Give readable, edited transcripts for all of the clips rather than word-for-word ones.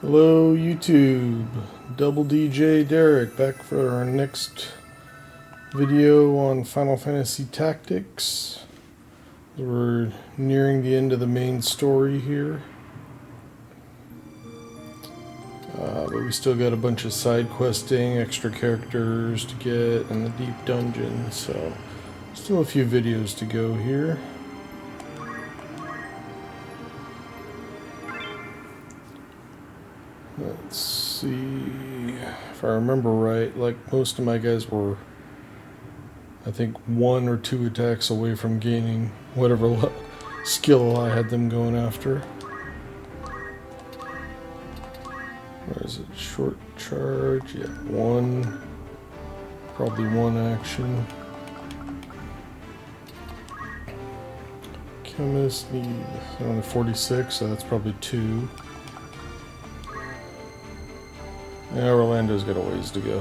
Hello YouTube, Double DJ-Derek back for our next video on Final Fantasy Tactics. We're nearing the end of the main story here. But we still got a bunch of side questing, extra characters to get, and the deep dungeon, so still a few videos to go here. Let's see, if I remember right, like most of my guys were, I think, 1 or 2 attacks away from gaining whatever skill I had them going after. Where is it? Short charge, yeah, 1, probably 1 action. Chemist needs only 46, so that's probably 2. Yeah, Orlando's got a ways to go.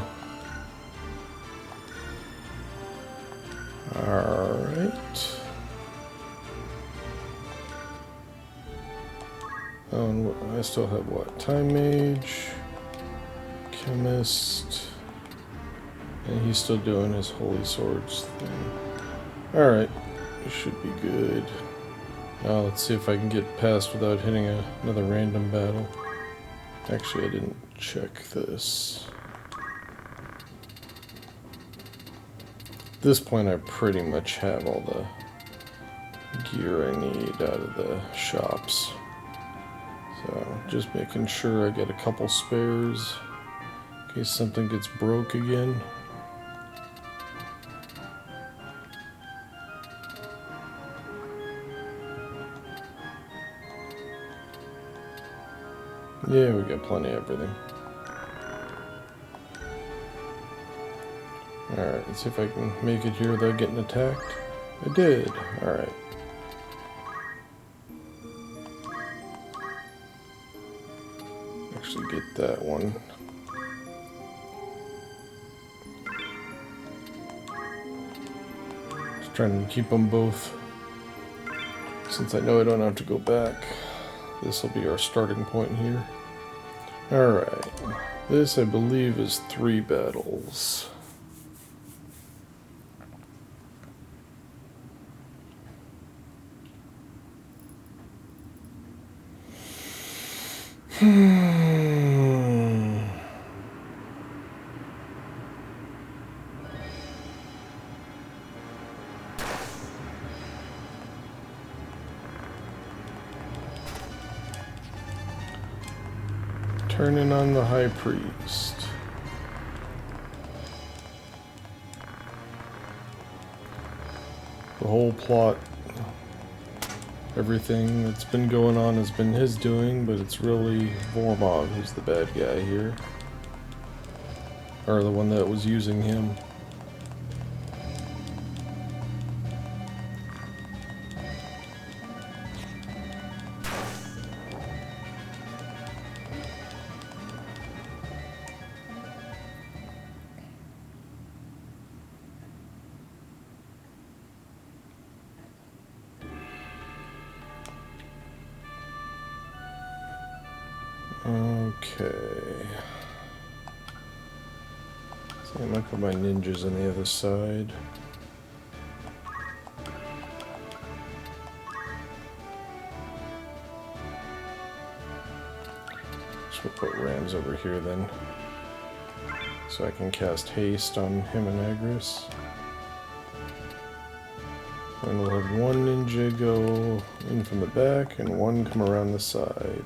Alright. Oh, and I still have what? Time Mage, Chemist, and he's still doing his Holy Swords thing. Alright, we should be good. Now let's see if I can get past without hitting another random battle. Actually, I didn't check this. At this point, I pretty much have all the gear I need out of the shops. So, just making sure I get a couple spares in case something gets broke again. Yeah, we got plenty of everything. Alright, let's see if I can make it here without getting attacked. I did. Alright. Actually get that one. Just trying to keep them both. Since I know I don't have to go back, this will be our starting point here. Alright. This, I believe, is 3 battles. Turning on the High Priest. The whole plot, everything that's been going on has been his doing, but it's really Vormog who's the bad guy here. Or the one that was using him. Okay. So I might put my ninjas on the other side. Just we'll put Rams over here then. So I can cast haste on him and Agris. And we'll have 1 ninja go in from the back and 1 come around the side.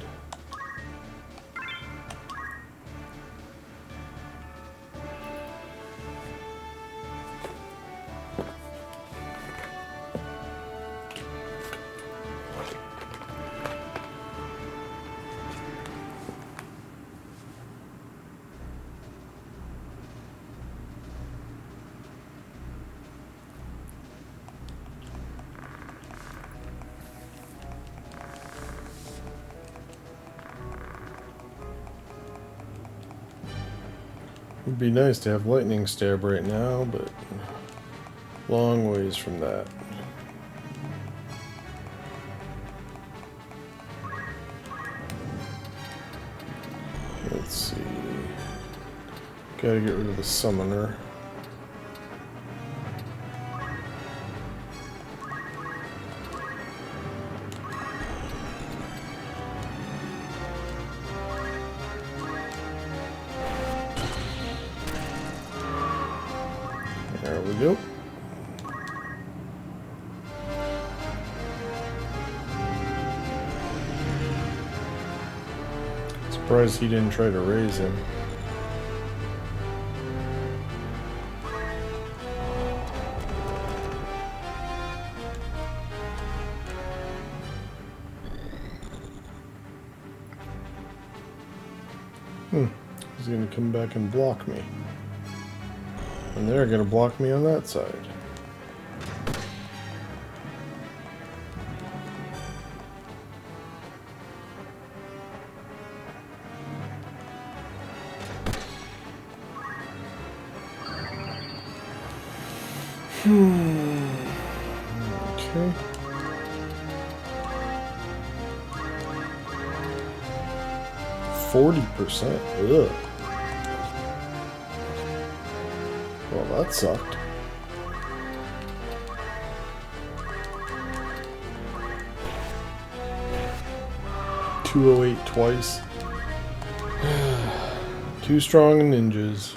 It'd be nice to have lightning stab right now, but long ways from that. Let's see. Gotta get rid of the summoner. There we go. Surprised he didn't try to raise him. He's gonna come back and block me. And they're gonna block me on that side. Okay. %. Ugh. Well, that sucked. $208 twice. Too strong ninjas.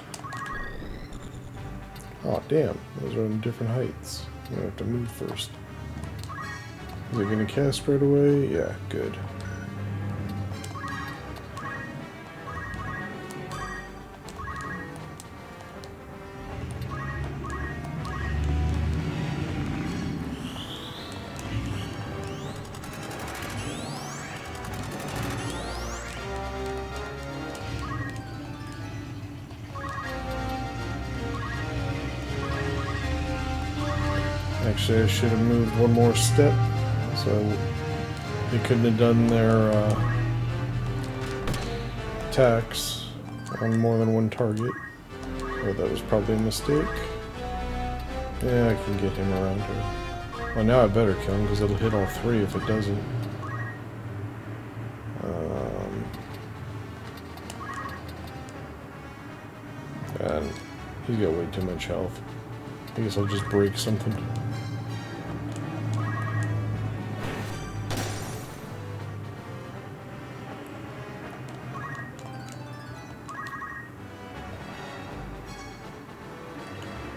Oh, damn. Those are on different heights. I'm gonna have to move first. Is it gonna cast right away? Yeah, good. Actually, I should have moved one more step, so they couldn't have done their attacks on more than one target. Oh, that was probably a mistake. Yeah, I can get him around here. Well, now I better kill him, because it'll hit all three if it doesn't. And he's got way too much health. I guess I'll just break something.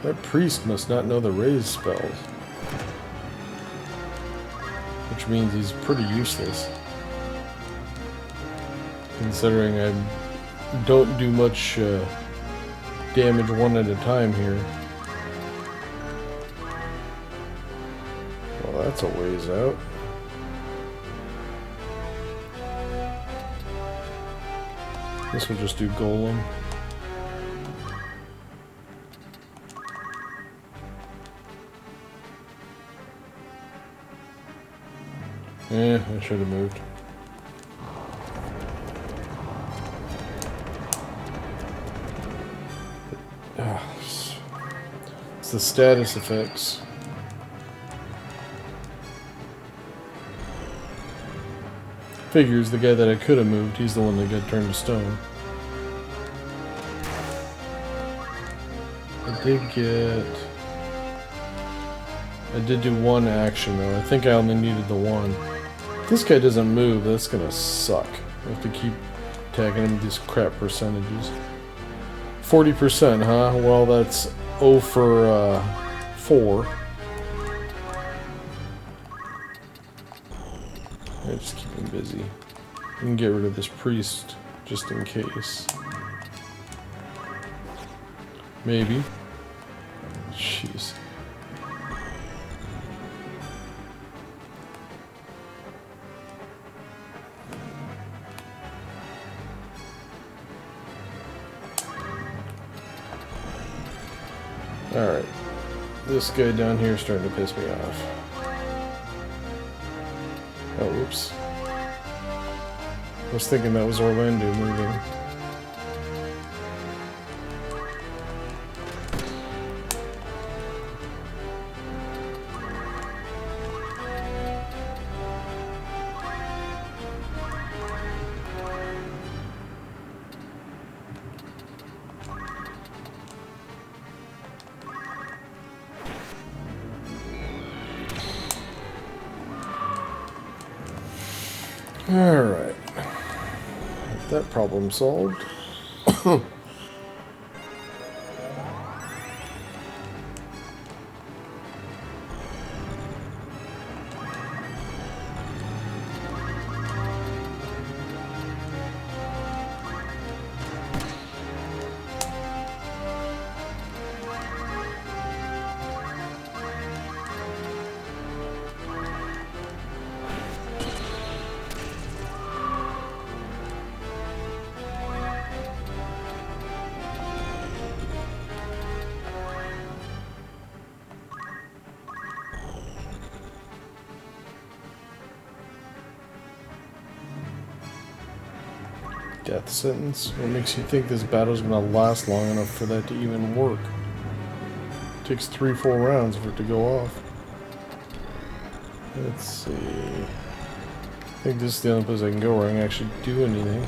That priest must not know the Reis spells. Which means he's pretty useless. Considering I don't do much damage one at a time here. Well, that's a ways out. This will just do Golem. Eh, I should have moved. It's the status effects. Figures the guy that I could have moved, he's the one that got turned to stone. I did do one action though. I think I only needed the one. If this guy doesn't move, that's gonna suck. I have to keep tagging him with these crap percentages. 40%, huh? Well, that's 0 for 4. Yeah, just keep him busy. I can get rid of this priest just in case. Maybe. Jeez. Alright. This guy down here is starting to piss me off. Oh, whoops. I was thinking that was Orlando moving. Alright. That problem solved. Death sentence? What makes you think this battle's gonna last long enough for that to even work? It takes 3-4 rounds for it to go off. Let's see. I think this is the only place I can go where I can actually do anything.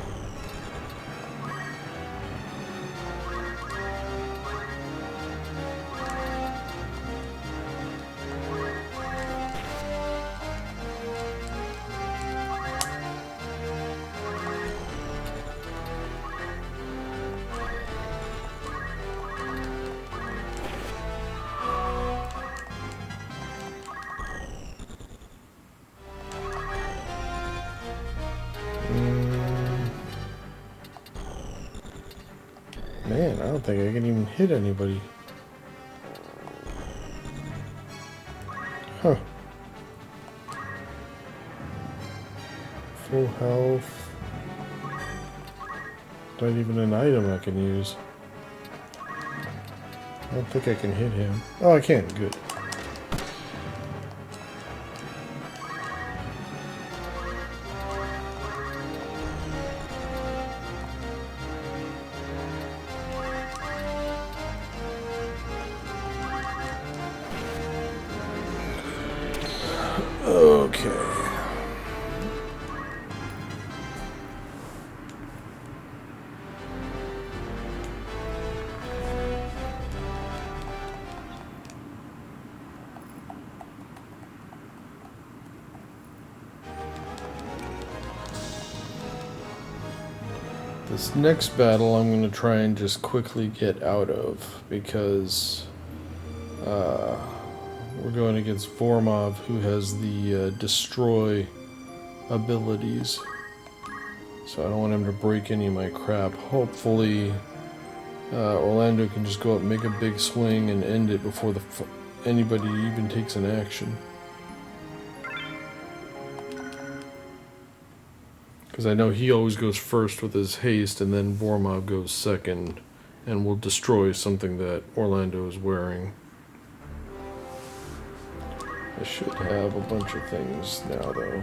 Man, I don't think I can even hit anybody. Huh. Full health. Not even an item I can use. I don't think I can hit him. Oh, I can. Good. Okay. This next battle I'm going to try and just quickly get out of because we're going against Vormov, who has the destroy abilities. So I don't want him to break any of my crap. Hopefully Orlando can just go up, make a big swing, and end it before anybody even takes an action. Because I know he always goes first with his haste, and then Vormov goes second, and will destroy something that Orlando is wearing. I should have a bunch of things now, though.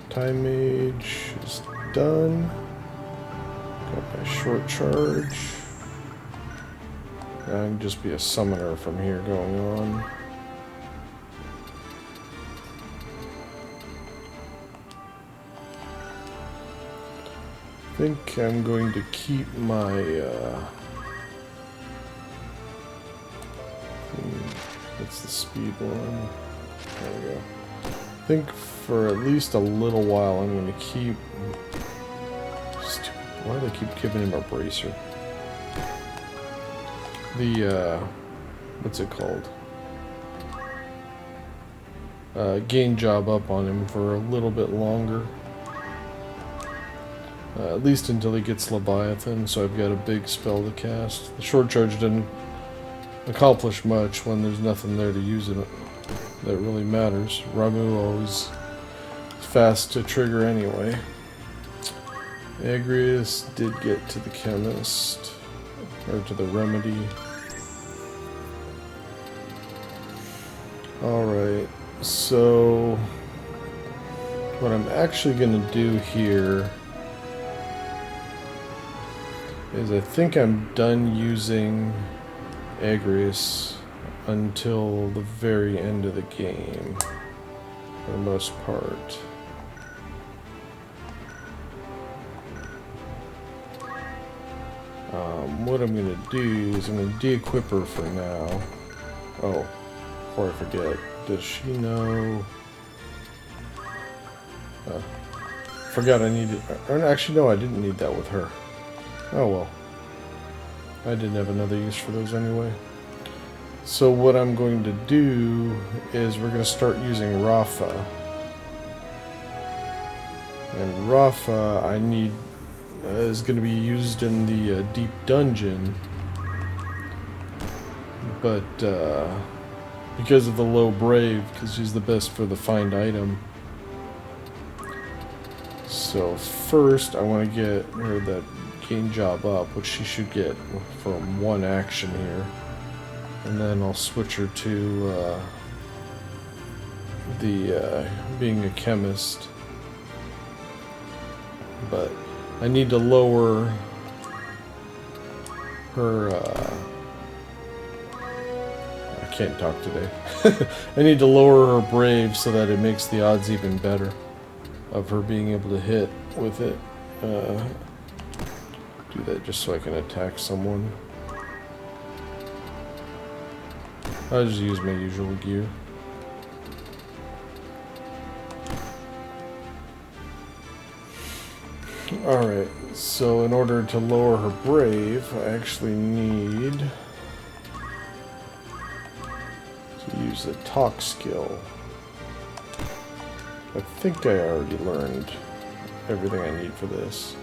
Time Mage is done. Got my short charge. I can just be a summoner from here going on. I think I'm going to keep my what's the speed one? There we go. I think for at least a little while I'm going to keep... Why do they keep giving him a bracer? The, what's it called? Gain job up on him for a little bit longer. At least until he gets Leviathan, so I've got a big spell to cast. The short charge didn't accomplish much when there's nothing there to use it that really matters. Ramu always fast to trigger anyway. Agrius did get to the chemist, or to the remedy. Alright, so what I'm actually going to do here is I think I'm done using Agrius until the very end of the game, for the most part. What I'm going to do is I'm going to de-equip her for now. Oh, before I forget, does she know... Forgot I needed... Or actually, no, I didn't need that with her. Oh well. I didn't have another use for those anyway. So what I'm going to do is we're going to start using Rafa. And Rafa, I need... is going to be used in the deep dungeon. But, because of the low brave, because she's the best for the find item. So first, I want to get her that gain job up, which she should get from one action here. And then I'll switch her to being a chemist. But I need to lower her... I can't talk today. I need to lower her brave so that it makes the odds even better of her being able to hit with it. Do that just so I can attack someone. I'll just use my usual gear. Alright, so in order to lower her brave, I actually need to use the talk skill. I think I already learned everything I need for this.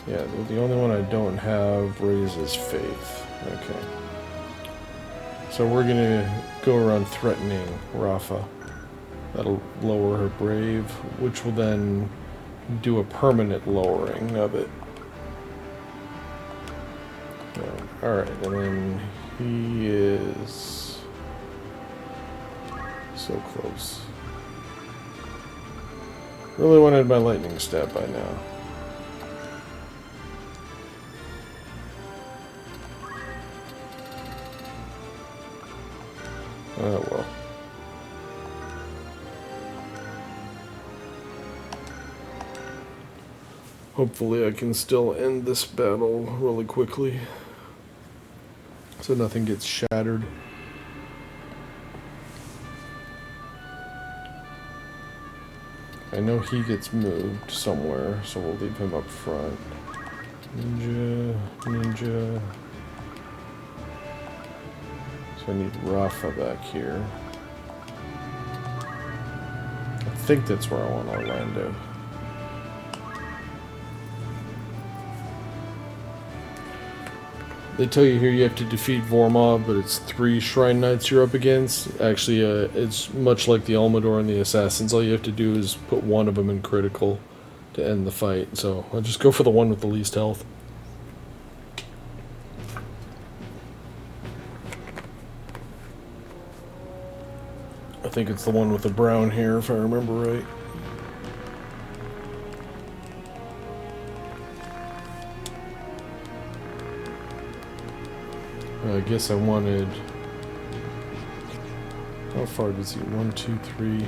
Yeah, the only one I don't have raises faith. Okay. So we're gonna go around threatening Rafa. That'll lower her brave, which will then do a permanent lowering of it. Yeah, alright, and then he is so close. Really wanted my lightning stab by now. Oh well. Hopefully I can still end this battle really quickly, so nothing gets shattered. I know he gets moved somewhere, so we'll leave him up front. Ninja, ninja. So I need Rafa back here. I think that's where I want Orlando. They tell you here you have to defeat Vormov, but it's 3 Shrine Knights you're up against. Actually, it's much like the Almador and the Assassins. All you have to do is put one of them in critical to end the fight. So I'll just go for the one with the least health. I think it's the one with the brown hair, if I remember right. I guess I wanted... How far does he? 1, 2, 3...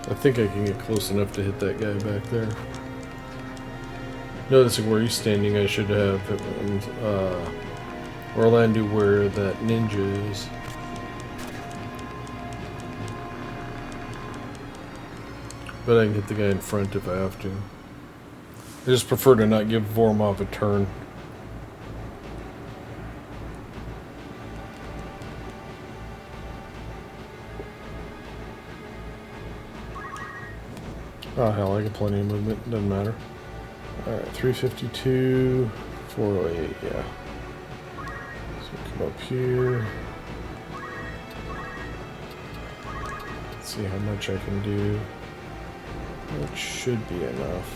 I think I can get close enough to hit that guy back there. Noticing where he's standing, I should have Orlando where that ninja is. But I can hit the guy in front if I have to. I just prefer to not give Vormov a turn. Oh hell, I get plenty of movement, doesn't matter. Alright, 352, 408, yeah. So come up here. Let's see how much I can do. That should be enough.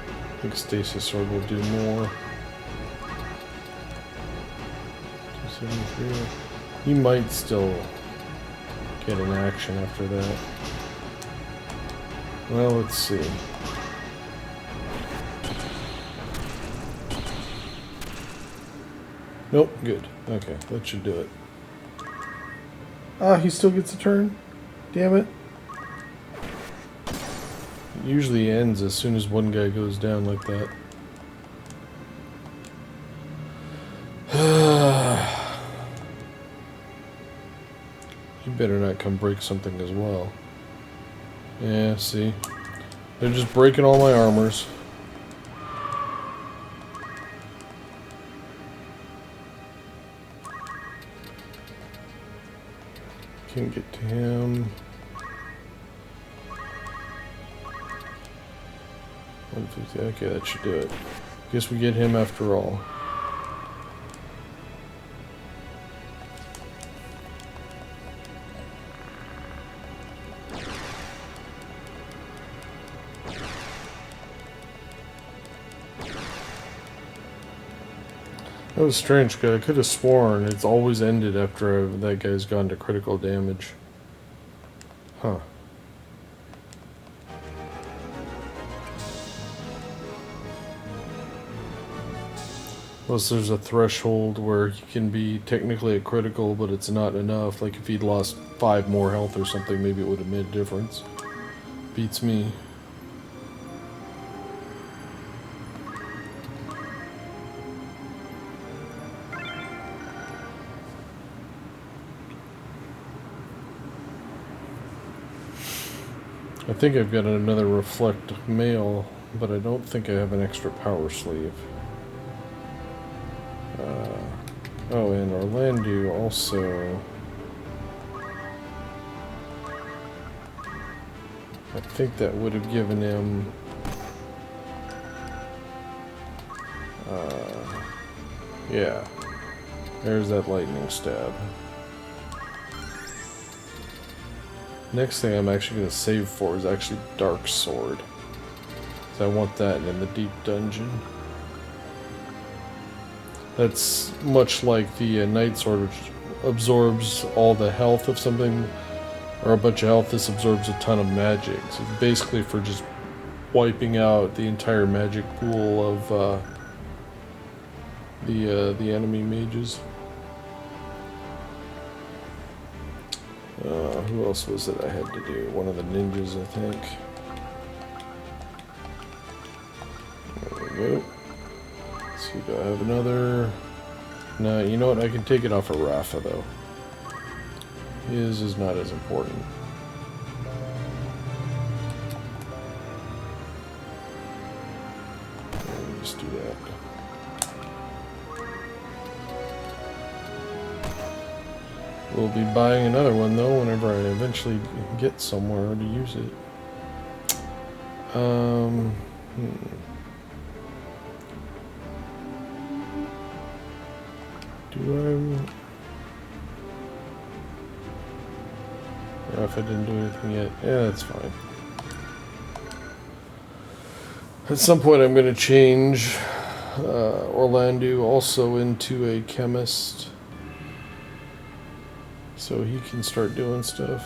I think Stasis Sword will do more. 273. He might still get an action after that. Well, let's see. Nope, good. Okay, that should do it. Ah, he still gets a turn? Damn it. It usually ends as soon as one guy goes down like that. better not come break something as well. Yeah, see? They're just breaking all my armors. Can't get to him. 150. Okay, that should do it. Guess we get him after all. That was strange, because I could have sworn it's always ended after that guy's gone to critical damage. Huh. Plus there's a threshold where he can be technically a critical, but it's not enough. Like if he'd lost 5 more health or something, maybe it would have made a difference. Beats me. I think I've got another reflect mail, but I don't think I have an extra power sleeve. Oh, and Orlando also. I think that would have given him. Yeah. There's that lightning stab. Next thing I'm actually going to save for is actually Dark Sword. So I want that in the deep dungeon. That's much like the Night Sword, which absorbs all the health of something, or a bunch of health. This absorbs a ton of magic. So it's basically for just wiping out the entire magic pool of the enemy mages. Who else was it I had to do? One of the ninjas, I think. There we go. Let's see, do I have another? No, you know what? I can take it off of Rafa, though. His is not as important. Let me just do that. We'll be buying another one, though, whenever I eventually get somewhere to use it. Do I... If I didn't do anything yet. Yeah, that's fine. At some point I'm going to change Orlando also into a chemist, so he can start doing stuff,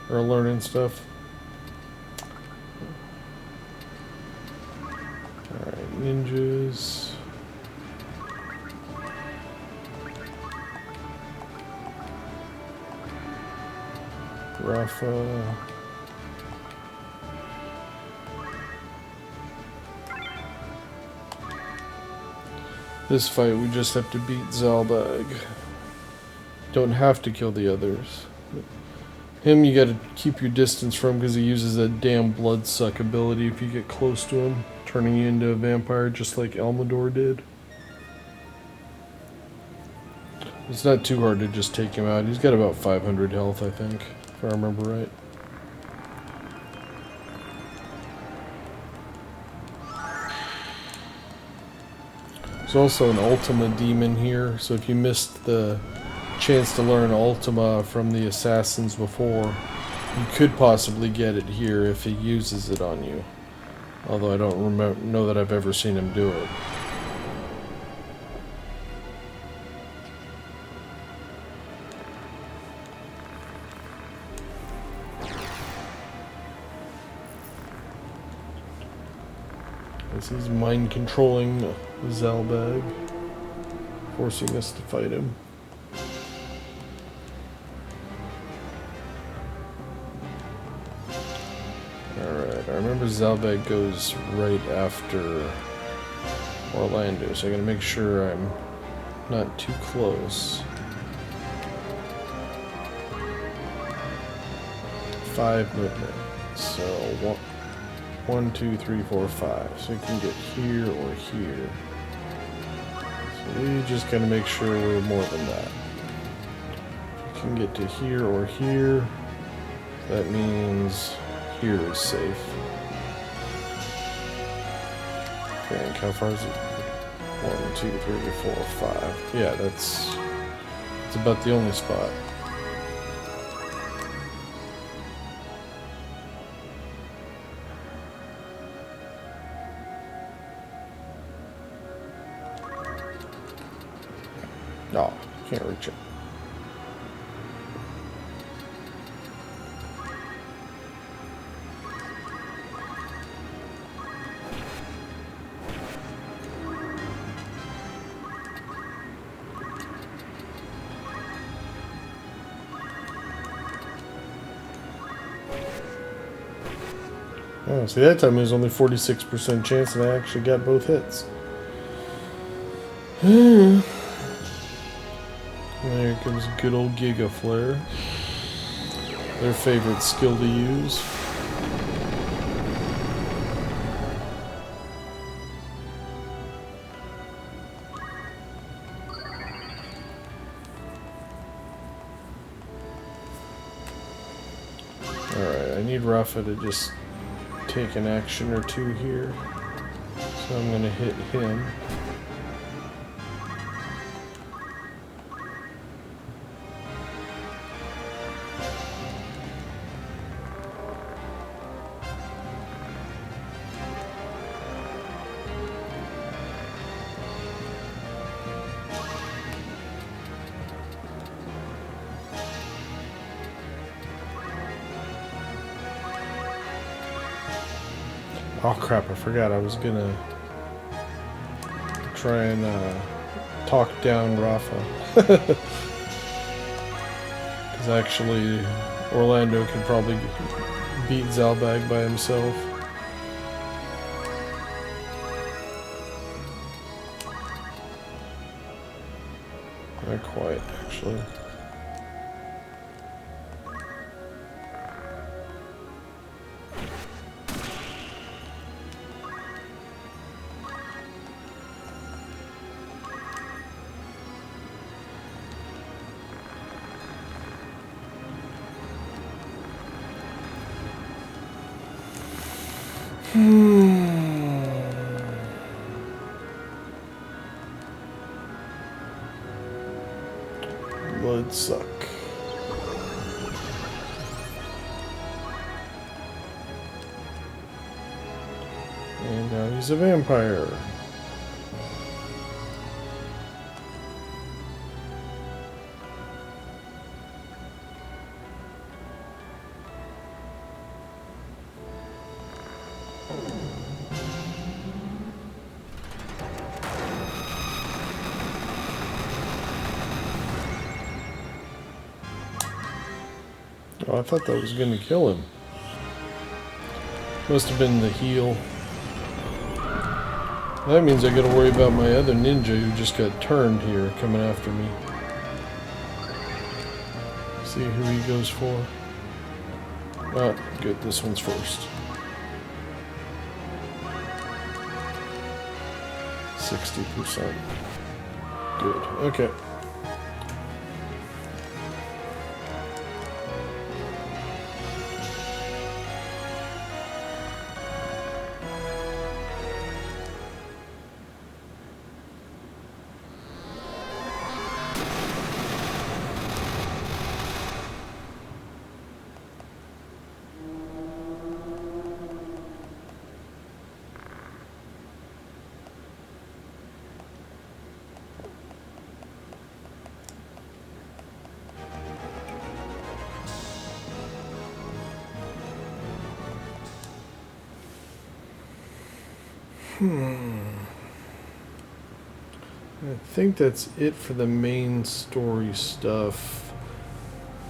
or learning stuff. Alright, ninjas. Rafa. This fight we just have to beat Zalbag. Don't have to kill the others. Him you gotta keep your distance from because he uses that damn blood suck ability if you get close to him, turning you into a vampire just like Elmador did. It's not too hard to just take him out. He's got about 500 health, I think, if I remember right. There's also an Ultima demon here, so if you missed the chance to learn Ultima from the assassins before, you could possibly get it here if he uses it on you. Although I don't know that I've ever seen him do it. As he's mind controlling Zalbag, forcing us to fight him. Alright, I remember Zalbag goes right after Orlando, so I gotta make sure I'm not too close. 5 movement. So 1, 2, 3, 4, 5. So you can get here or here. So we just gotta make sure we're more than that. If you can get to here or here, that means here is safe. Okay, and how far is it? 1, 2, 3, 4, 5. Yeah, that's about the only spot. Oh, can't reach it. Oh, see, that time it was only 46% chance and I actually got both hits. There comes good old Giga Flare. Their favorite skill to use. Alright, I need Rafa to just take an action or two here. So I'm gonna hit him. Oh crap, I forgot I was gonna try and talk down Rafa. Because actually Orlando can probably beat Zalbag by himself. Not quite, actually. Bloodsuck. And now he's a vampire. Oh, I thought that was going to kill him. Must have been the heal. That means I gotta worry about my other ninja who just got turned here coming after me. See who he goes for. Oh, good, this one's first. 60%. Good, okay. I think that's it for the main story stuff.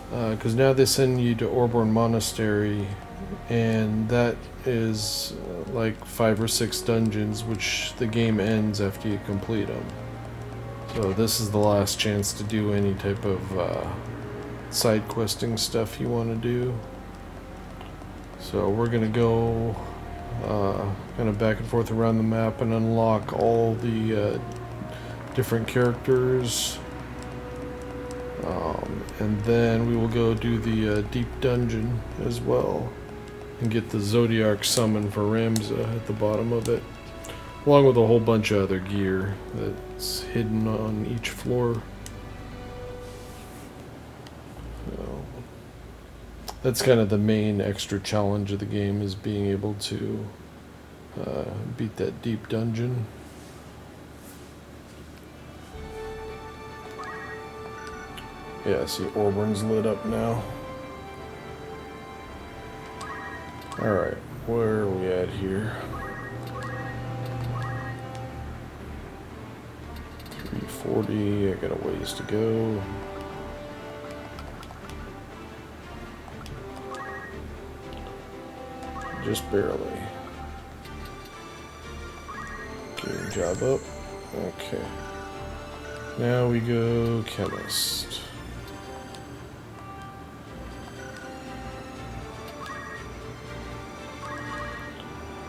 Because now they send you to Orborn Monastery, and that is like 5 or 6 dungeons, which the game ends after you complete them. So this is the last chance to do any type of side questing stuff you want to do. So we're gonna go kind of back and forth around the map and unlock all the different characters. And then we will go do the deep dungeon as well and get the Zodiac summon for Ramza at the bottom of it, along with a whole bunch of other gear that's hidden on each floor. So that's kind of the main extra challenge of the game, is being able to beat that deep dungeon. Yeah, see, Orburn's lit up now. Alright, where are we at here? 340, I got a ways to go. Just barely. Game job up. Okay. Now we go chemist.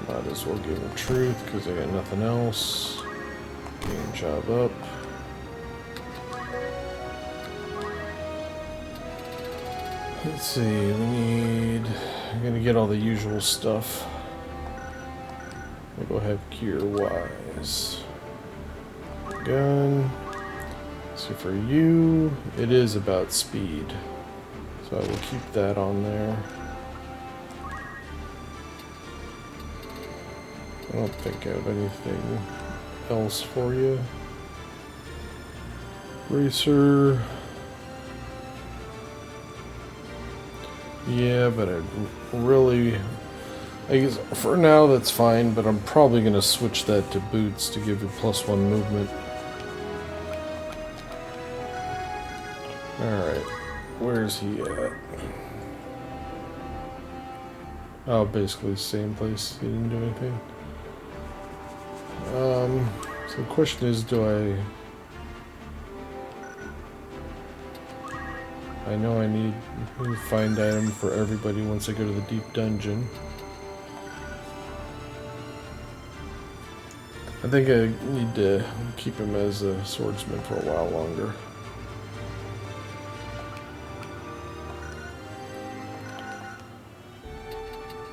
Might as well give him truth because I got nothing else. Game job up. Let's see, I'm gonna get all the usual stuff. We'll go have gear wise. Gun. So for you, it is about speed. So I will keep that on there. I don't think I have anything else for you. Racer. Yeah, but I guess for now that's fine, but I'm probably going to switch that to boots to give you +1 movement. Alright, where's he at? Oh, basically same place. He didn't do anything. So the question is, I know I need a find item for everybody once I go to the deep dungeon. I think I need to keep him as a swordsman for a while longer.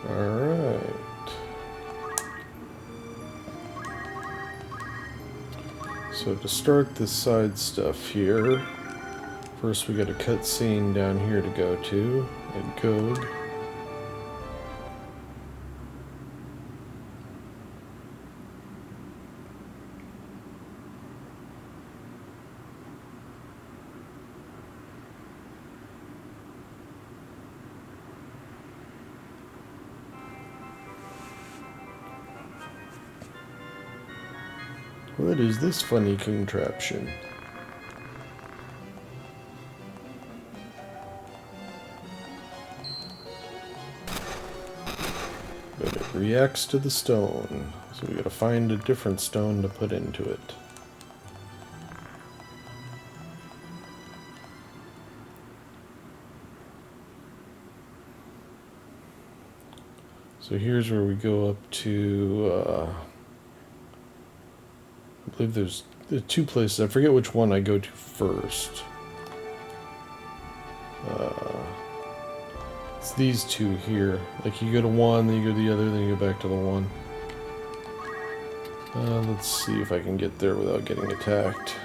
Alright. So to start this side stuff here, first we got a cutscene down here to go to, and code. What is this funny contraption? But it reacts to the stone, so we gotta find a different stone to put into it. So here's where we go up to, I believe there's two places. I forget which one I go to first. It's these two here. Like you go to one, then you go to the other, then you go back to the one. Let's see if I can get there without getting attacked.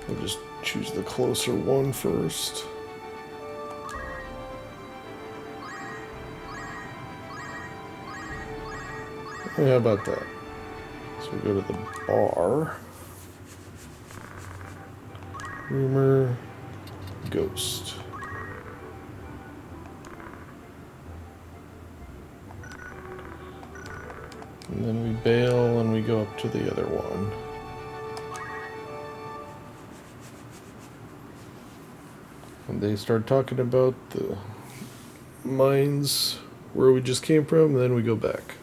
I'll just choose the closer one first. How about that? So we go to the bar. Rumor. Ghost. And then we bail and we go up to the other one. And they start talking about the mines where we just came from, and then we go back.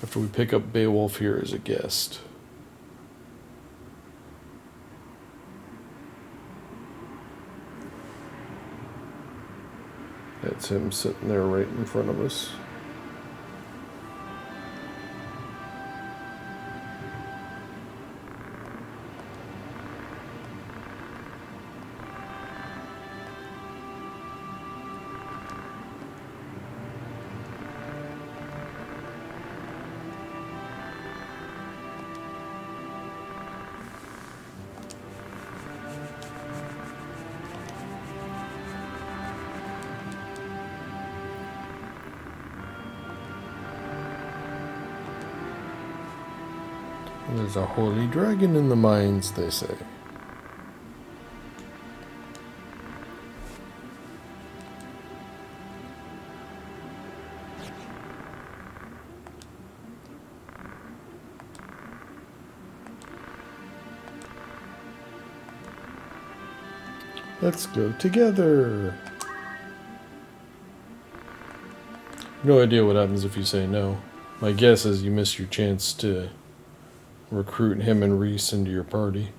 After we pick up Beowulf here as a guest. That's him sitting there right in front of us. There's a holy dragon in the mines, they say. Let's go together. No idea what happens if you say no. My guess is you miss your chance to recruit him and Reis into your party.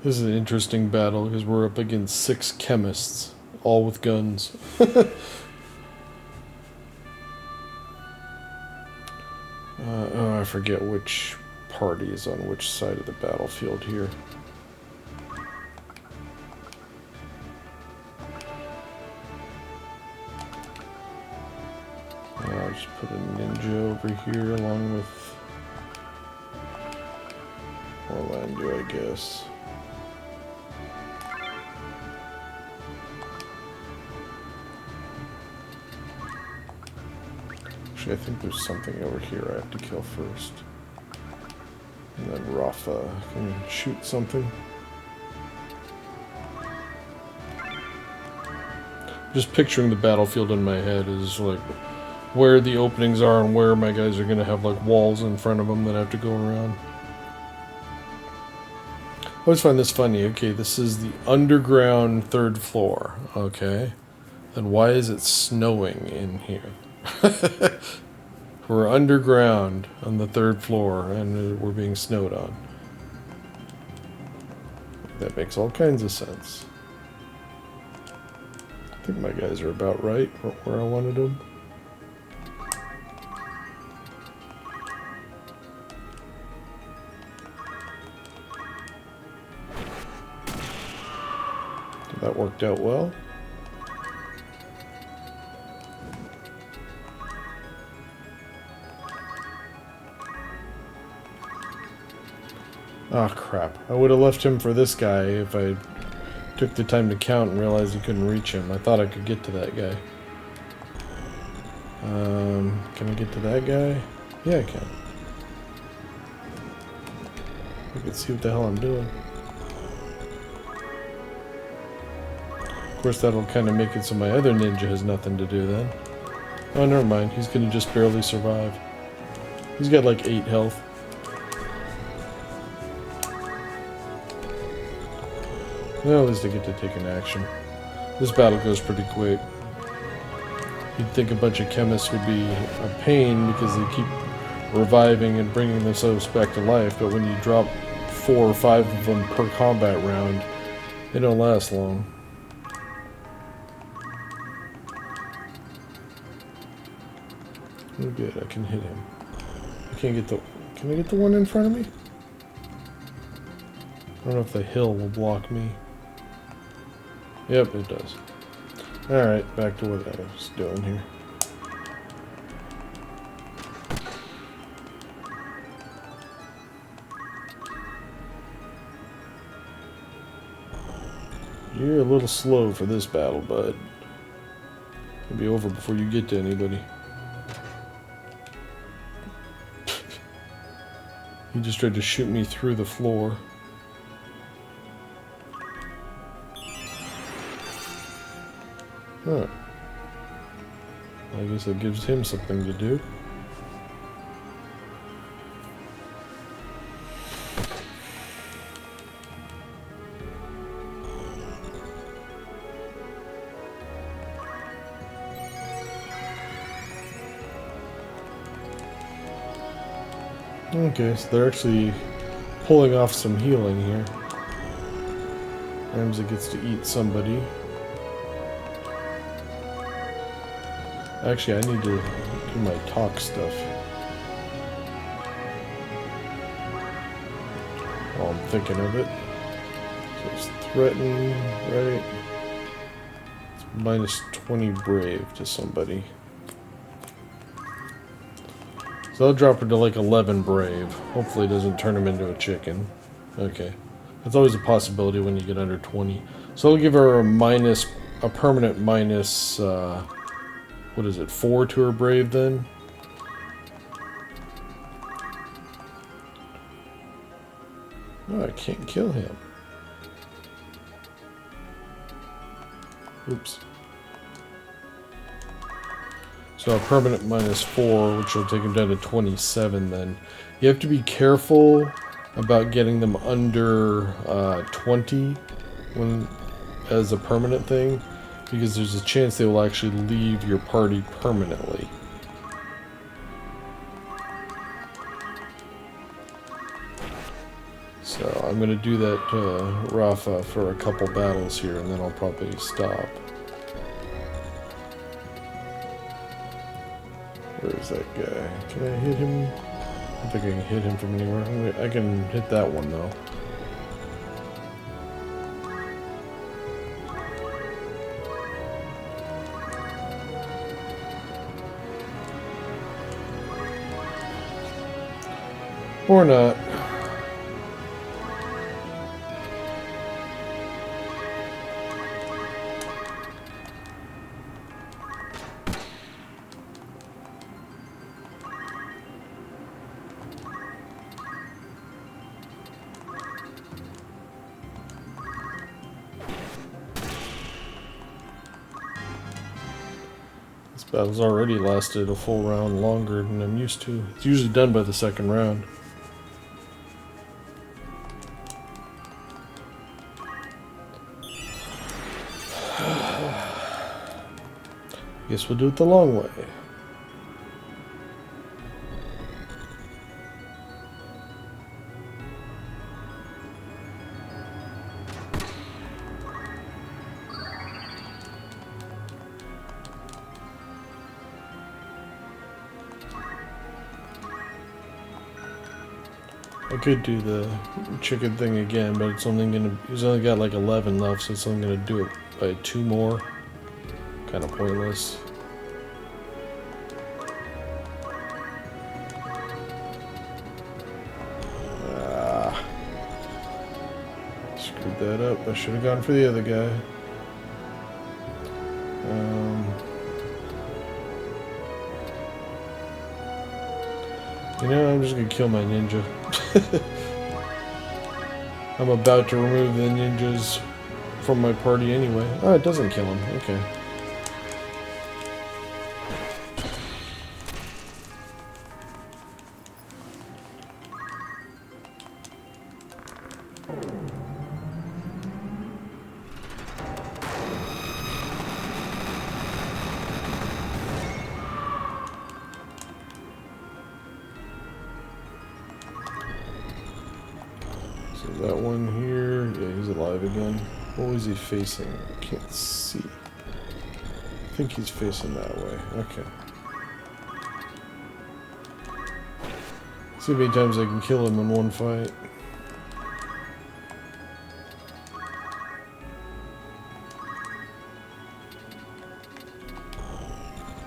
This is an interesting battle because we're up against 6 chemists, all with guns. Oh, I forget which party is on which side of the battlefield here. I'll just put a ninja over here along with Orlando, I guess. I think there's something over here I have to kill first. And then Rafa can shoot something. Just picturing the battlefield in my head is like where the openings are and where my guys are going to have like walls in front of them that I have to go around. I always find this funny. Okay, this is the underground 3rd floor. Okay. Then why is it snowing in here? We're underground on the 3rd floor and we're being snowed on. That makes all kinds of sense. I think my guys are about right where I wanted them. That worked out well. Oh crap. I would have left him for this guy if I took the time to count and realized I couldn't reach him. I thought I could get to that guy. Can I get to that guy? Yeah, I can. I can see what the hell I'm doing. Of course, that'll kind of make it so my other ninja has nothing to do then. Oh, never mind. He's gonna just barely survive. He's got like 8 health. Well, at least I get to take an action. This battle goes pretty quick. You'd think a bunch of chemists would be a pain because they keep reviving and bringing themselves back to life, but when you drop 4 or 5 of them per combat round, they don't last long. Oh good, I can hit him. I can't get the... Can I get the one in front of me? I don't know if the hill will block me. Yep, it does. Alright, back to what I was doing here. You're a little slow for this battle, bud. It'll be over before you get to anybody. He just tried to shoot me through the floor. Huh. I guess that gives him something to do. Okay, so they're actually pulling off some healing here. Ramsey gets to eat somebody. Actually, I need to do my talk stuff. While I'm thinking of it. So it's threaten, right? It's minus 20 brave to somebody. So I'll drop her to like 11 brave. Hopefully it doesn't turn him into a chicken. Okay. That's always a possibility when you get under 20. So I'll give her a permanent minus, what is it, 4 to her brave then? Oh, I can't kill him. Oops. So a permanent minus 4, which will take him down to 27 then. You have to be careful about getting them under 20 as a permanent thing, because there's a chance they will actually leave your party permanently. So I'm going to do that to Rafa for a couple battles here, and then I'll probably stop. Where's that guy? Can I hit him? I don't think I can hit him from anywhere. I can hit that one though. Or not. This battle's already lasted a full round longer than I'm used to. It's usually done by the second round. Guess we'll do it the long way. I could do the chicken thing again, but it's only gonna. He's only got like 11 left, so it's only gonna do it by 2 more. Kind of pointless. Screwed that up. I should have gone for the other guy. You know, I'm just gonna kill my ninja. I'm about to remove the ninjas from my party anyway. Oh, it doesn't kill him. Okay. So that one here, yeah, he's alive again. What was he facing? I can't see. I think he's facing that way. Okay. See how many times I can kill him in one fight.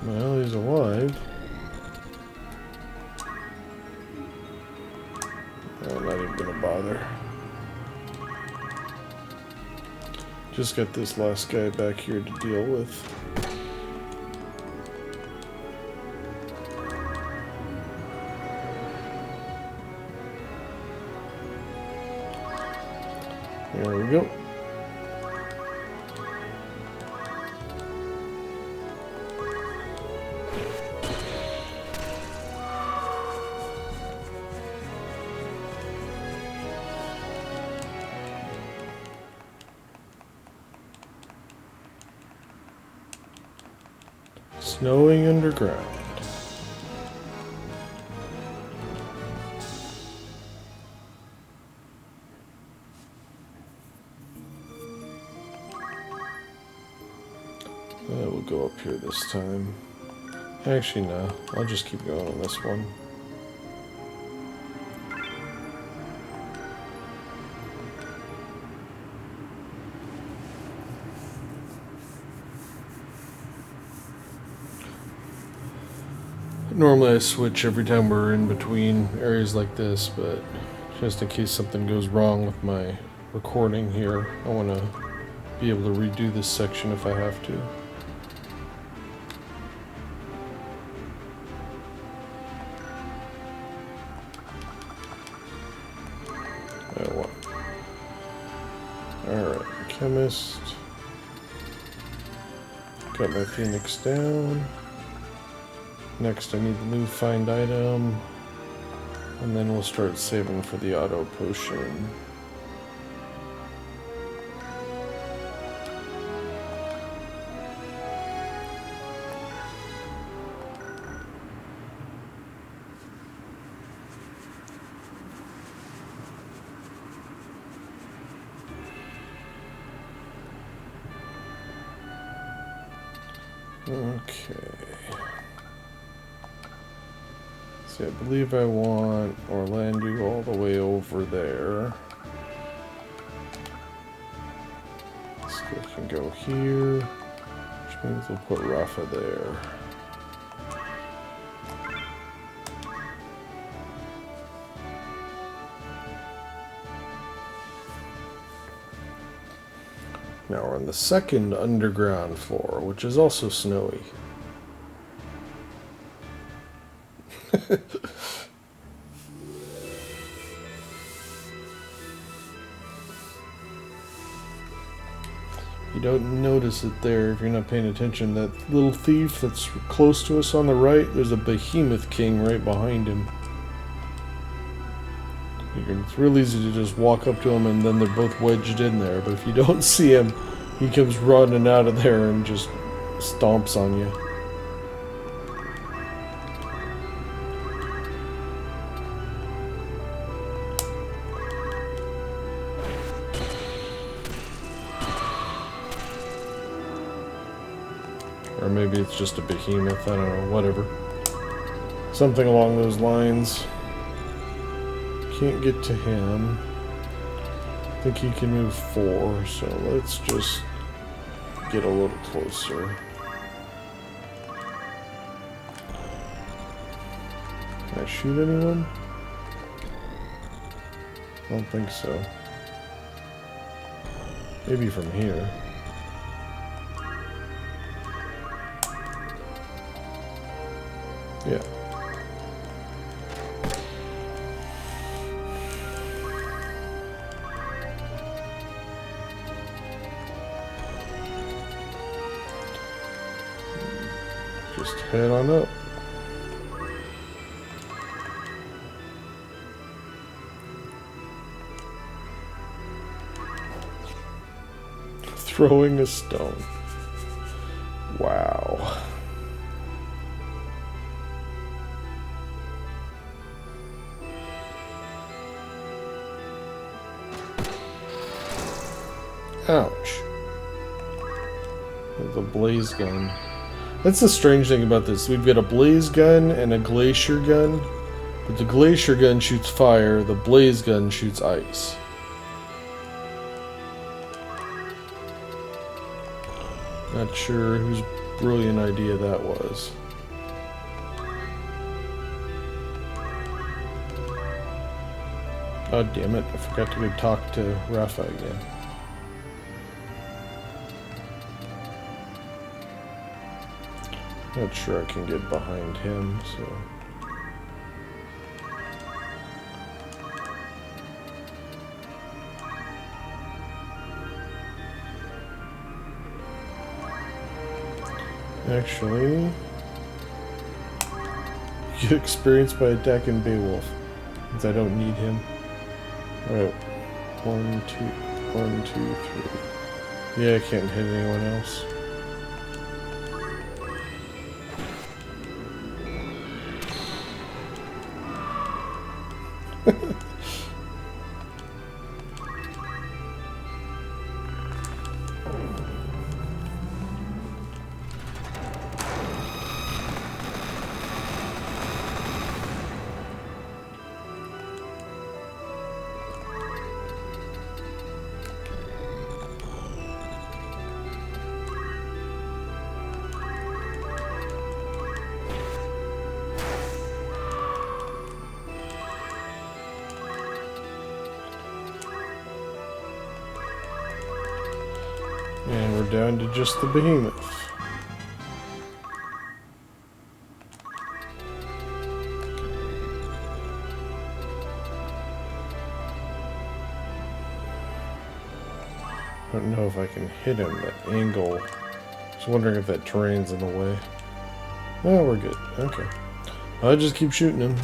Well, he's alive. I'm not even gonna bother. Just got this last guy back here to deal with. There we go. Snowing underground. go up here this time. Actually, no. I'll just keep going on this one. Normally I switch every time we're in between areas like this, but just in case something goes wrong with my recording here, I want to be able to redo this section if I have to. Alright, chemist. Got my phoenix down. Next I need the new find item. And then we'll start saving for the auto potion. Okay. See, I believe I want Orlando all the way over there. So I can go here, which means we'll put Rafa there. Now we're on the second underground floor, which is also snowy. You don't notice it there if you're not paying attention. That little thief that's close to us on the right, there's a behemoth king right behind him. It's real easy to just walk up to him and then they're both wedged in there, but if you don't see him, he comes running out of there and just stomps on you. Or maybe it's just a behemoth, I don't know, whatever. Something along those lines. Can't get to him. I think he can move 4, so let's just get a little closer. Can I shoot anyone? I don't think so. Maybe from here. Yeah. Just head on up. Throwing a stone. Wow. Ouch. The blaze gun. That's the strange thing about this. We've got a blaze gun and a glacier gun. But the glacier gun shoots fire, the blaze gun shoots ice. Not sure whose brilliant idea that was. Oh damn it, I forgot to go talk to Rafa again. Not sure I can get behind him, so... Actually... Get experience by attacking Beowulf, since I don't need him. Alright. 1, 2, 3. Yeah, I can't hit anyone else. And we're down to just the behemoth. I don't know if I can hit him at angle. Just wondering if that terrain's in the way. Oh, we're good. Okay. I'll just keep shooting him.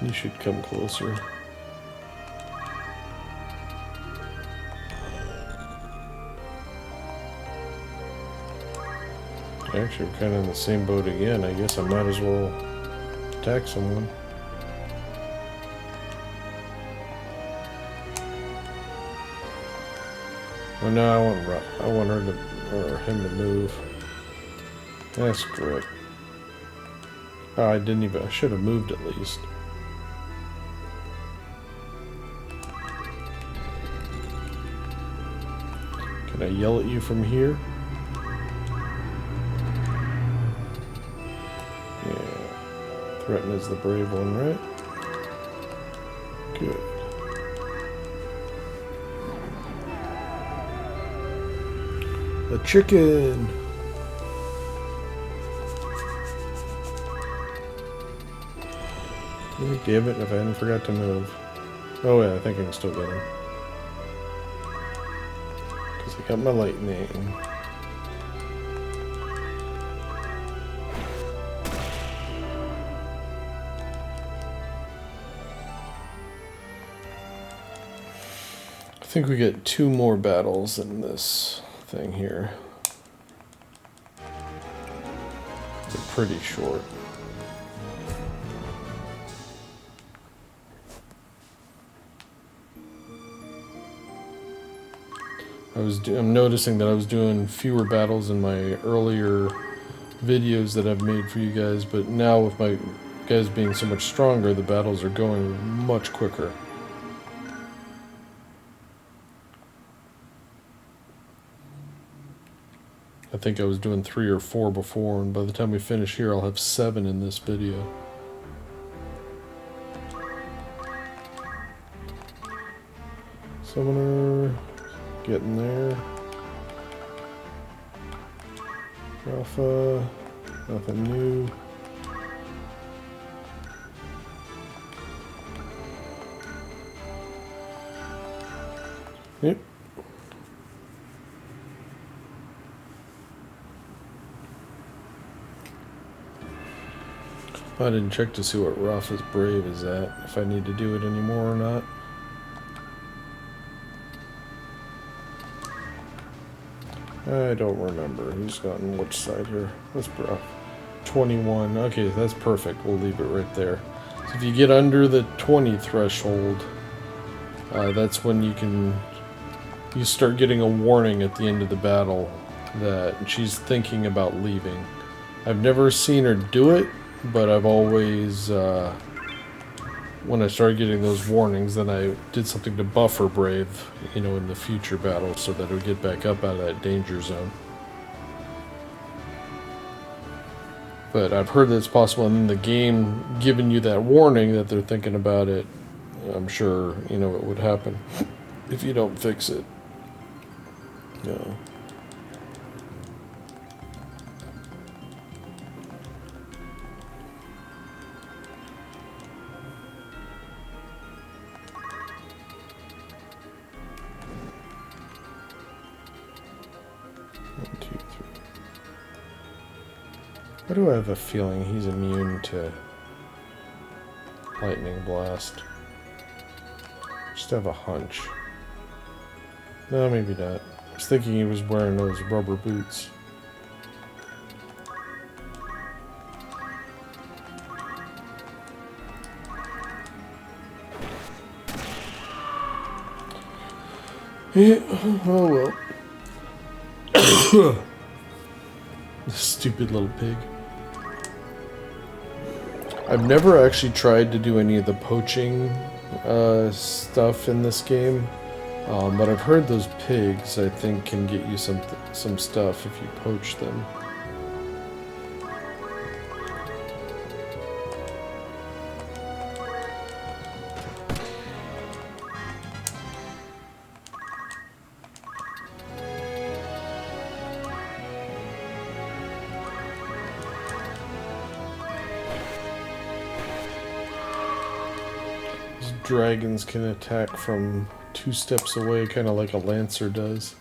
You should come closer. Actually, we're kind of in the same boat again. I guess I might as well attack someone. Oh no, I want her to, or him to move. That's correct. Oh, I should have moved at least. Can I yell at you from here? Yeah. Threaten is the brave one, right? Good. A chicken! Oh, damn it, if I hadn't forgot to move. Oh yeah, I think I can still get him. Because I got my lightning. I think we get 2 more battles in this thing here. They're pretty short. I'm noticing that I was doing fewer battles in my earlier videos that I've made for you guys, but now with my guys being so much stronger, the battles are going much quicker. I think I was doing 3 or 4 before, and by the time we finish here, I'll have 7 in this video. Summoner, getting there. Alpha, nothing new. Yep. I didn't check to see what Rafa's Brave is at, if I need to do it anymore or not. I don't remember who's gotten which side here. What's Brave? 21. Okay, that's perfect. We'll leave it right there. So if you get under the 20 threshold, that's when you start getting a warning at the end of the battle that she's thinking about leaving. I've never seen her do it, but I've always, when I started getting those warnings, then I did something to buff her Brave, you know, in the future battles so that it would get back up out of that danger zone. But I've heard that it's possible in the game, giving you that warning that they're thinking about it, I'm sure, you know, it would happen if you don't fix it. No. Why do I have a feeling he's immune to lightning blast? Just have a hunch. No, maybe not. I was thinking he was wearing those rubber boots. Yeah, oh well. Stupid little pig. I've never actually tried to do any of the poaching stuff in this game, but I've heard those pigs, I think, can get you some stuff if you poach them. dragons can attack from 2 steps away, kind of like a lancer does.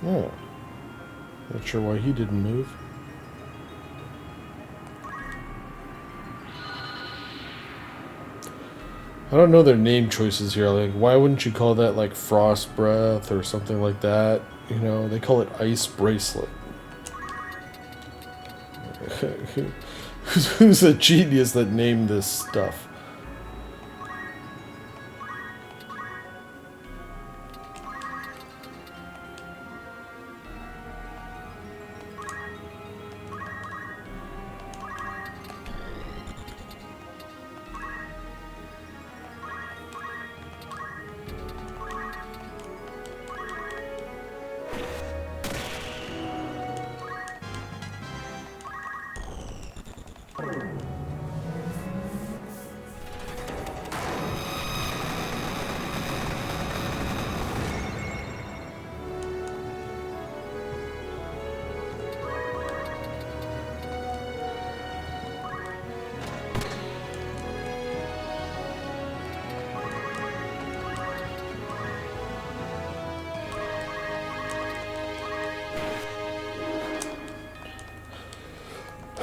Oh. Not sure why he didn't move. I don't know their name choices here. Like, why wouldn't you call that like frost breath or something like that? You know, they call it ice bracelet. Who's a genius that named this stuff?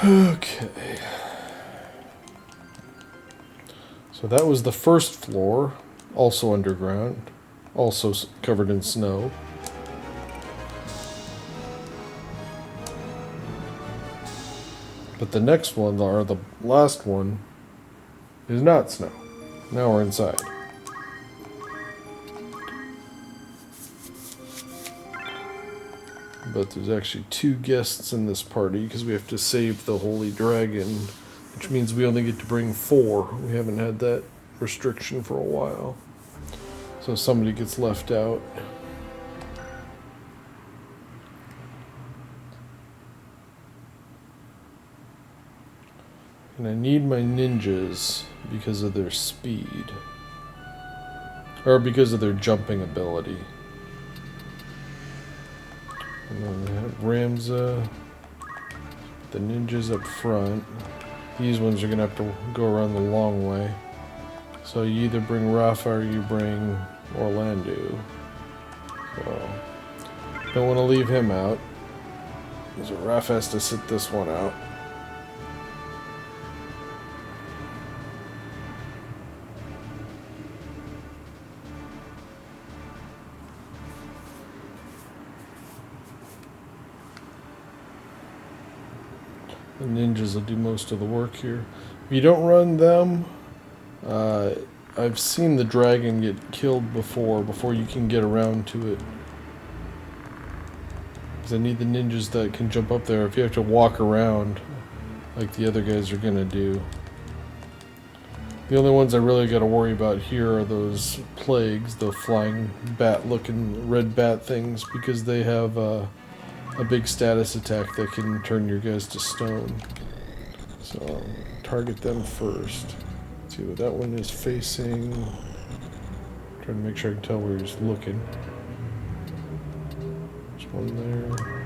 Okay. So that was the first floor, also underground, also covered in snow. But the next one, or the last one, is not snow. Now we're inside. But there's actually 2 guests in this party because we have to save the Holy Dragon, which means we only get to bring 4. We haven't had that restriction for a while. So somebody gets left out. And I need my ninjas because of their speed. Or because of their jumping ability. And then we have Ramza, the ninjas up front. These ones are going to have to go around the long way. So you either bring Rafa or you bring Orlando. So, don't want to leave him out. So Rafa has to sit this one out. The ninjas will do most of the work here. If you don't run them, I've seen the dragon get killed before you can get around to it. Because I need the ninjas that can jump up there if you have to walk around like the other guys are going to do. The only ones I really got to worry about here are those plagues, the flying bat-looking red bat things, because they have a big status attack that can turn your guys to stone. So, target them first. Let's see what that one is facing. Trying to make sure I can tell where he's looking. There's one there.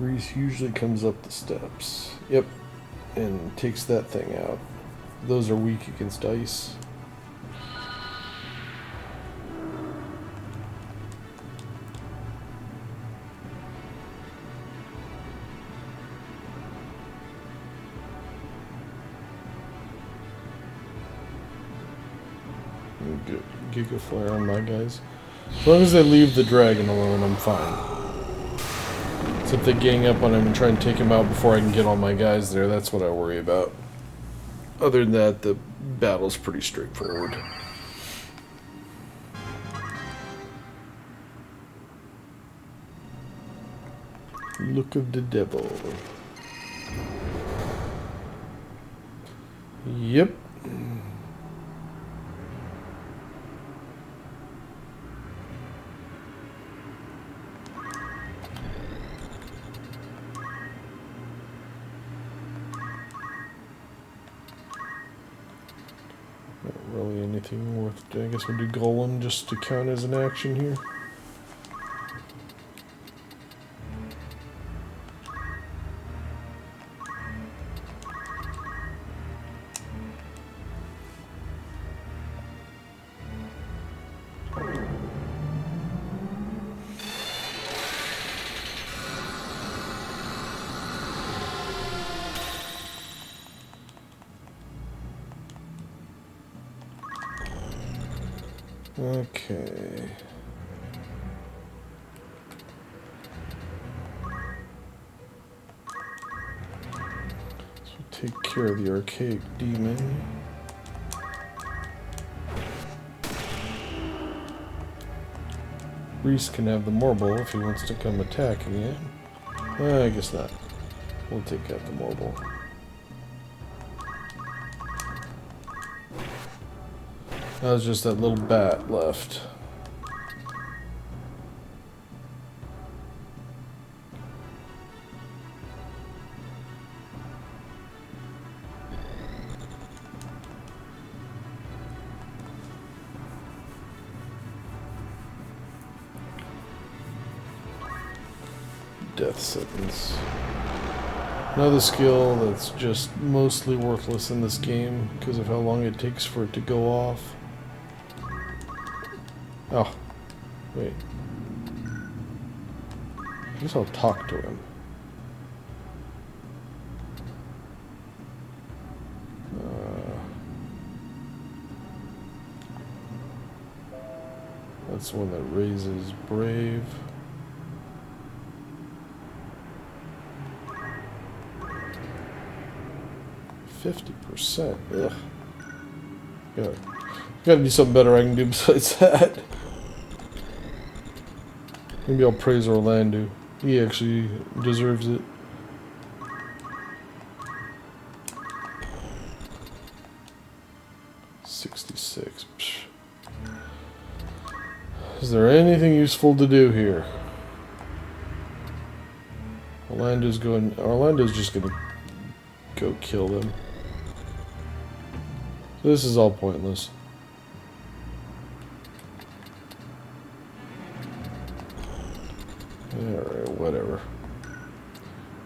Reis usually comes up the steps. Yep. And takes that thing out. Those are weak against ice. Good. Giga Flare on my guys. As long as they leave the dragon alone, I'm fine. Except they gang up on him and try and take him out before I can get all my guys there. That's what I worry about. Other than that, the battle's pretty straightforward. Look of the devil. Yep. Not really anything worth doing. I guess we'll do Goland just to count as an action here. Okay. So take care of the archaic demon. Reis can have the marble if he wants to come attack again. I guess not. We'll take out the marble. That was just that little bat left. Death sentence. Another skill that's just mostly worthless in this game because of how long it takes for it to go off. Oh, wait. I guess I'll talk to him. That's one that raises brave. %. Ugh. Gotta be something better I can do besides that. Maybe I'll praise Orlando. He actually deserves it. $66. Psh. Is there anything useful to do here? Orlando's just gonna go kill them. So this is all pointless. Alright, whatever.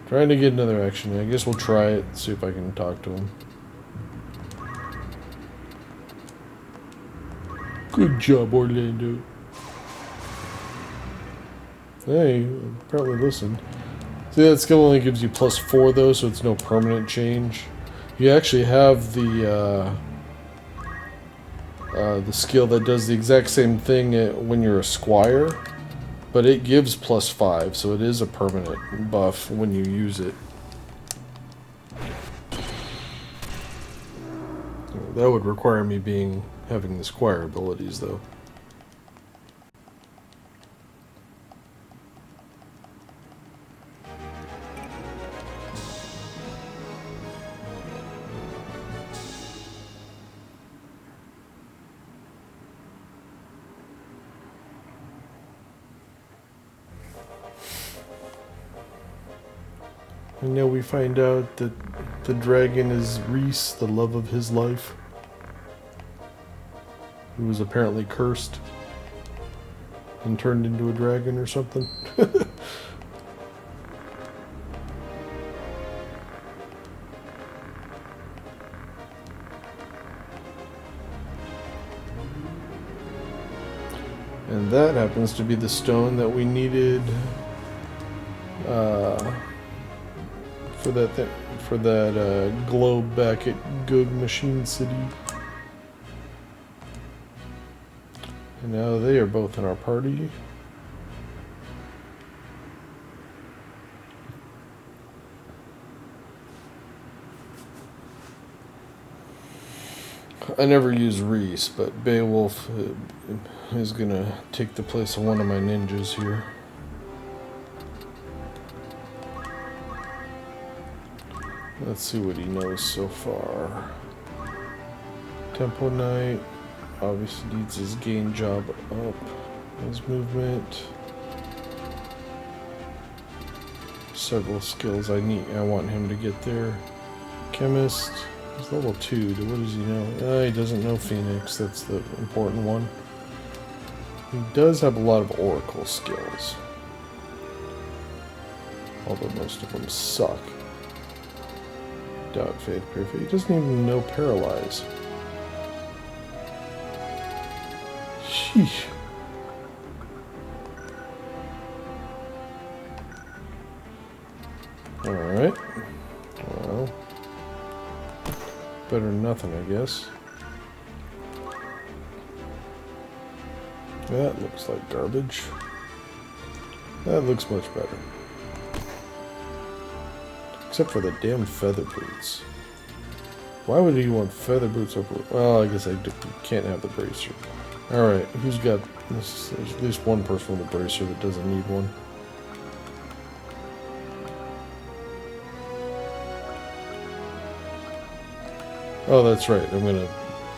Trying to get another action. I guess we'll try it, see if I can talk to him. Good job, Orlando. Hey, apparently listened. See, that skill only gives you +4 though, so it's no permanent change. You actually have the skill that does the exact same thing when you're a squire, but it gives +5, so it is a permanent buff when you use it. That would require me having the squire abilities though. And now we find out that the dragon is Reis, the love of his life, who was apparently cursed and turned into a dragon or something. And that happens to be the stone that we needed for that globe back at Goland Machine City. And now they are both in our party. I never use Reis, but Beowulf is gonna take the place of one of my ninjas here. Let's see what he knows so far. Tempo Knight obviously needs his gain job up. His movement. Several skills I want him to get there. Chemist. He's level 2. What does he know? He doesn't know Phoenix. That's the important one. He does have a lot of Oracle skills. Although most of them suck. Doubt, Faith, Perfect. He doesn't even know Paralyze. Sheesh. Alright. Well. Better than nothing, I guess. That looks like garbage. That looks much better. Except for the damn feather boots. Why would you want feather boots over... Well, I guess I can't have the bracer. Alright, who's got... There's at least one person with a bracer that doesn't need one. Oh, that's right. I'm gonna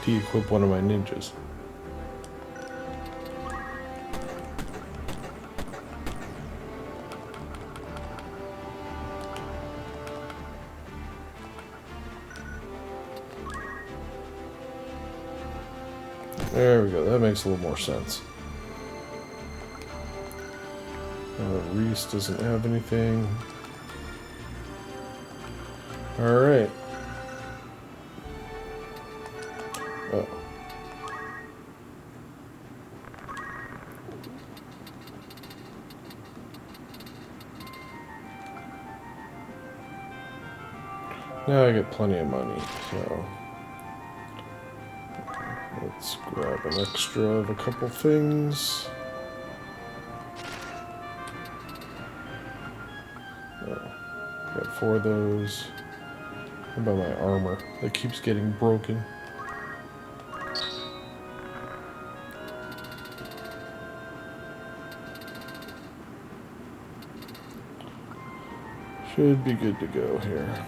de-equip one of my ninjas. There we go. That makes a little more sense. Reis doesn't have anything. Alright. Oh. Now I get plenty of money, so... Let's grab an extra of a couple things. Oh, got 4 of those. How about my armor? That keeps getting broken. Should be good to go here.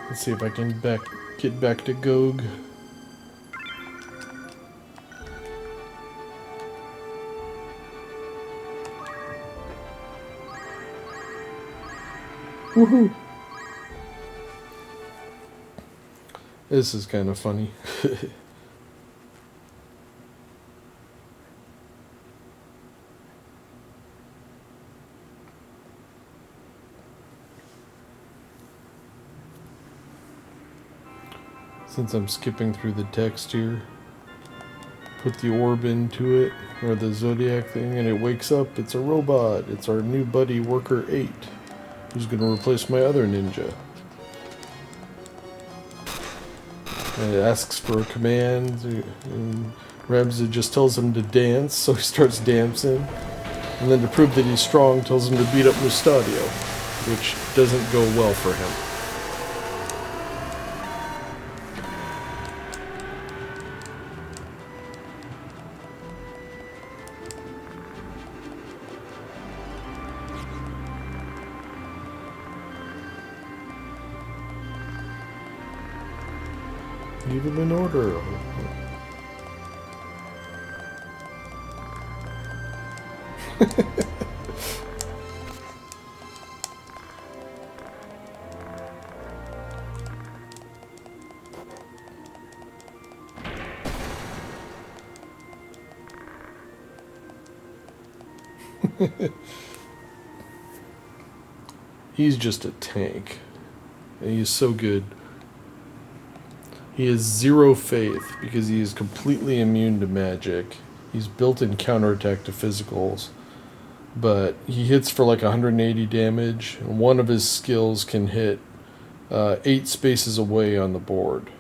Let's see if I can get back to Gog. Woohoo! This is kind of funny. Since I'm skipping through the text here, put the orb into it, or the zodiac thing, and it wakes up. It's a robot. It's our new buddy, Worker 8, who's going to replace my other ninja. And it asks for a command, and Ramsey just tells him to dance, so he starts dancing. And then to prove that he's strong, tells him to beat up Mustadio, which doesn't go well for him. Leave him in order. He's just a tank. And he is so good. He has 0 faith because he is completely immune to magic. He's built-in counterattack to physicals, but he hits for like 180 damage. And one of his skills can hit 8 spaces away on the board.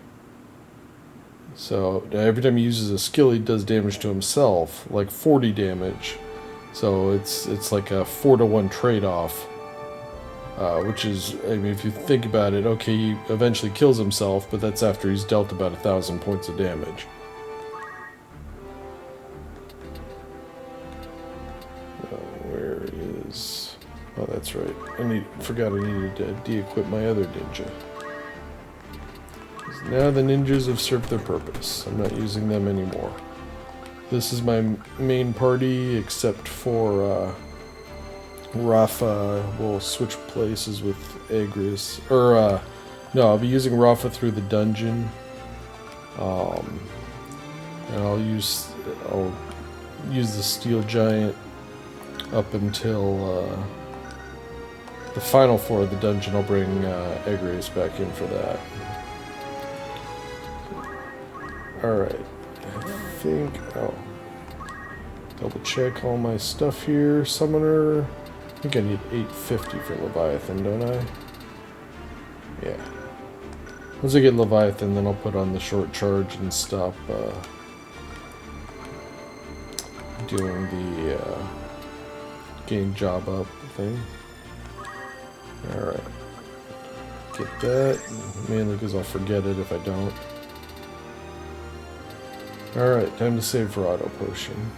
So every time he uses a skill, he does damage to himself, like 40 damage. So it's like a 4-to-1 trade-off. Which is, I mean, if you think about it, okay, he eventually kills himself, but that's after he's dealt about 1,000 points of damage. that's right. Forgot I needed to de-equip my other ninja. Now the ninjas have served their purpose. I'm not using them anymore. This is my main party, except for Rafa will switch places with Agris. Or, no, I'll be using Rafa through the dungeon. And I'll use the Steel Giant up until the final floor of the dungeon. I'll bring Agris back in for that. Alright. I think... Oh. Double check all my stuff here. Summoner... I think I need 850 for Leviathan, don't I? Yeah. Once I get Leviathan, then I'll put on the short charge and stop doing the gain job up thing. Alright. Get that, mainly because I'll forget it if I don't. Alright, time to save for auto potion.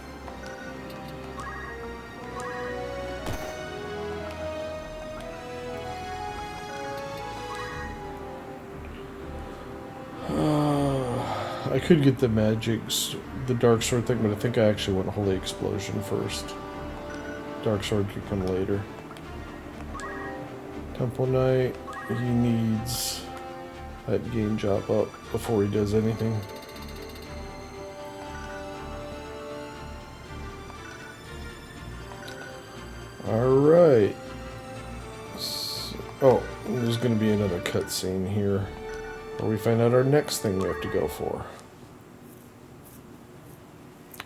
I could get the the Dark Sword thing, but I think I actually want Holy Explosion first. Dark Sword could come later. Temple Knight, he needs that gain job up before he does anything. Alright. Oh, there's going to be another cutscene here where we find out our next thing we have to go for.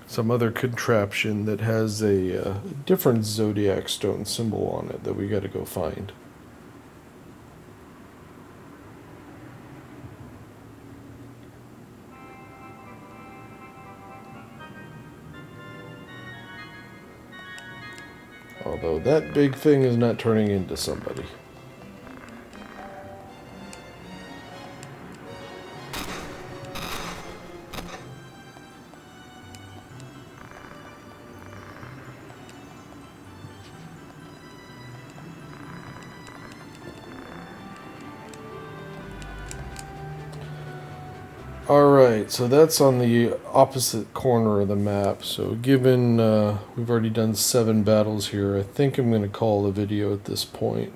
Some other contraption that has a different Zodiac Stone symbol on it that we got to go find. Although that big thing is not turning into somebody. Alright, so that's on the opposite corner of the map. So given we've already done 7 battles here, I think I'm going to call the video at this point.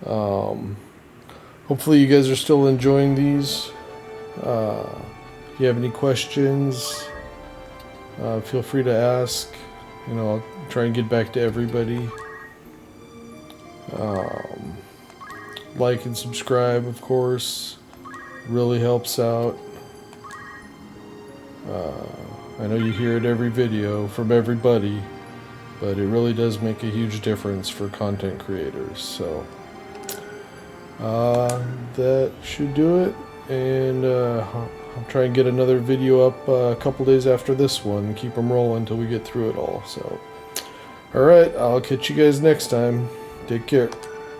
Hopefully you guys are still enjoying these. If you have any questions, feel free to ask. You know, I'll try and get back to everybody. Like and subscribe, of course. Really helps out. I know you hear it every video from everybody, but it really does make a huge difference for content creators. So that should do it, and I'll try and get another video up a couple days after this one. Keep them rolling until we get through it all. So alright, I'll catch you guys next time. Take care.